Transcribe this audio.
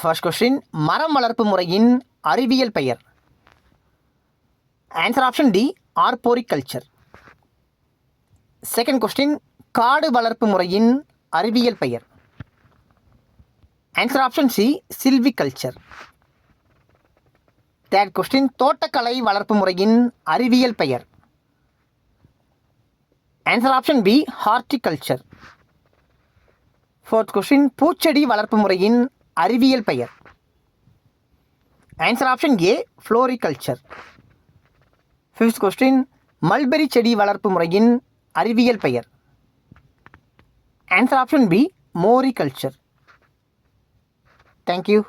First question மரம் வளர்ப்பு முறையின் அறிவியல் பெயர். Answer option D arboriculture. Second question காடு வளர்ப்பு முறையின் அறிவியல் பெயர். Answer option C silviculture. Third question தோட்டக்கலை வளர்ப்பு முறையின் அறிவியல் பெயர். Answer option B horticulture. Fourth question பூச்செடி வளர்ப்பு முறையின் அறிவியல் பெயர். Answer option A floriculture. Fifth question mulberry செடி வளர்ப்பு முறையின் அறிவியல் பெயர். Answer option B moriculture. Thank you.